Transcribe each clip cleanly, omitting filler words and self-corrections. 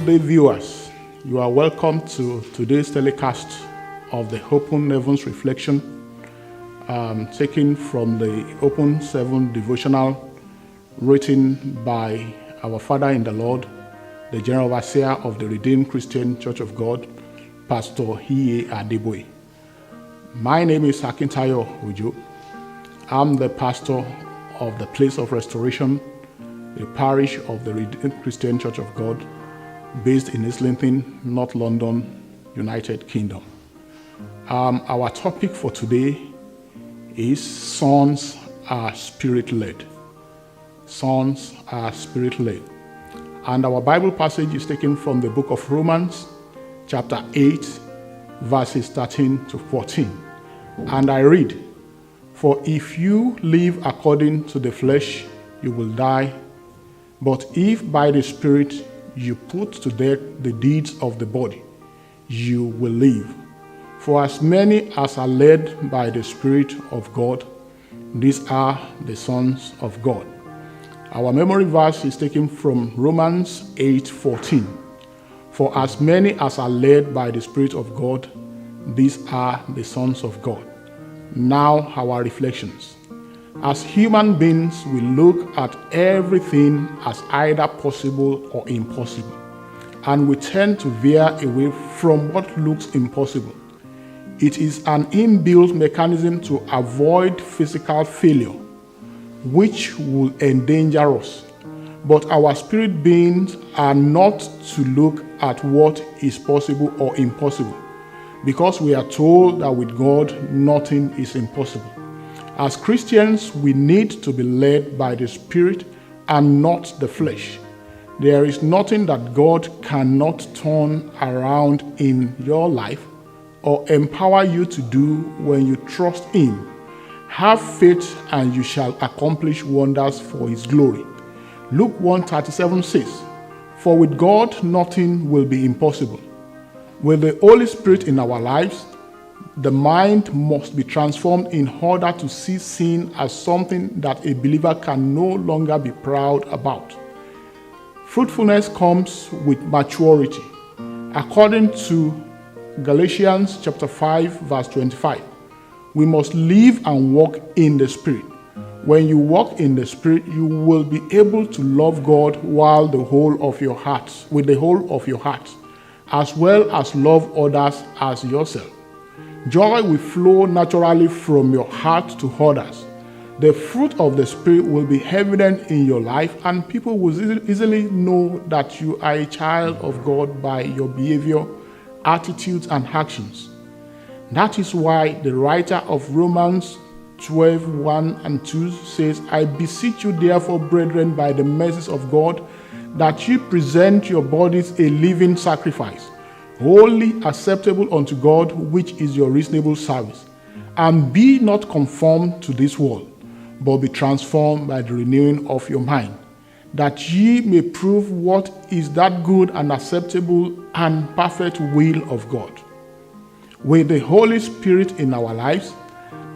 day, viewers. You are welcome to today's telecast of the Open Heavens Reflection, taken from the Open 7 devotional written by our Father in the Lord, the General Overseer of the Redeemed Christian Church of God, Pastor Adeboye. My name is Akintayo. I'm the pastor of the Place of Restoration, a parish of the Redeemed Christian Church of God, based in Islington, North London, United Kingdom. Our topic for today is Sons are Spirit-led. Sons are Spirit-led. And our Bible passage is taken from the book of Romans, chapter 8, verses 13 to 14. And I read, "For if you live according to the flesh, you will die. But if by the Spirit you put to death the deeds of the body, you will live. For as many as are led by the Spirit of God, these are the sons of God." Our memory verse is taken from Romans 8:14. "For as many as are led by the Spirit of God, these are the sons of God." Now our reflections. As human beings, we look at everything as either possible or impossible, and we tend to veer away from what looks impossible. It is an inbuilt mechanism to avoid physical failure, which will endanger us. But our spirit beings are not to look at what is possible or impossible, because we are told that with God, nothing is impossible. As Christians, we need to be led by the Spirit and not the flesh. There is nothing that God cannot turn around in your life or empower you to do when you trust Him. Have faith and you shall accomplish wonders for His glory. Luke 1:37 says, "For with God nothing will be impossible." With the Holy Spirit in our lives, the mind must be transformed in order to see sin as something that a believer can no longer be proud about. Fruitfulness comes with maturity. According to Galatians chapter 5, verse 25, we must live and walk in the Spirit. When you walk in the Spirit, you will be able to love God with the whole of your heart, as well as love others as yourself. Joy will flow naturally from your heart to others. The fruit of the Spirit will be evident in your life, and people will easily know that you are a child of God by your behavior, attitudes, and actions. That is why the writer of Romans 12:1 and 2 says, "I beseech you therefore, brethren, by the mercies of God, that you present your bodies a living sacrifice, wholly acceptable unto God, which is your reasonable service. And be not conformed to this world, but be transformed by the renewing of your mind, that ye may prove what is that good and acceptable and perfect will of God." With the Holy Spirit in our lives,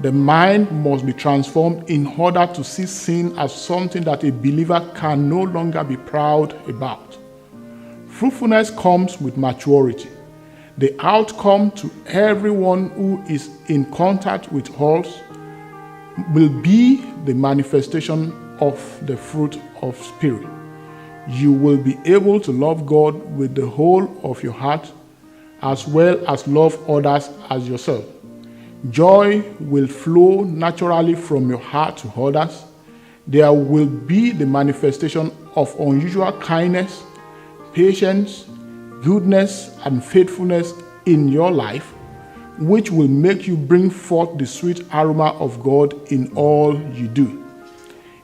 the mind must be transformed in order to see sin as something that a believer can no longer be proud about. Fruitfulness comes with maturity. The outcome to everyone who is in contact with us will be the manifestation of the fruit of Spirit. You will be able to love God with the whole of your heart, as well as love others as yourself. Joy will flow naturally from your heart to others. There will be the manifestation of unusual kindness, patience, goodness, and faithfulness in your life, which will make you bring forth the sweet aroma of God in all you do.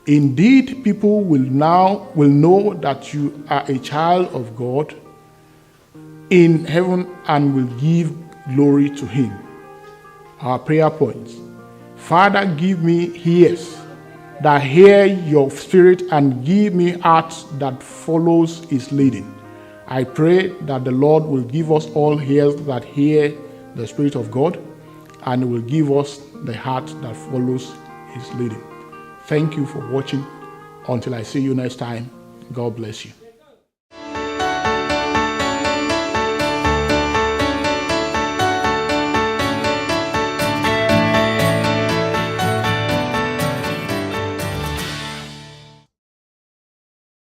Indeed, people will know that you are a child of God in heaven and will give glory to Him. Our prayer points. Father, give me ears that hear your Spirit, and give me hearts that follows His leading. I pray that the Lord will give us all ears that hear the Spirit of God, and will give us the heart that follows His leading. Thank you for watching. Until I see you next time, God bless you.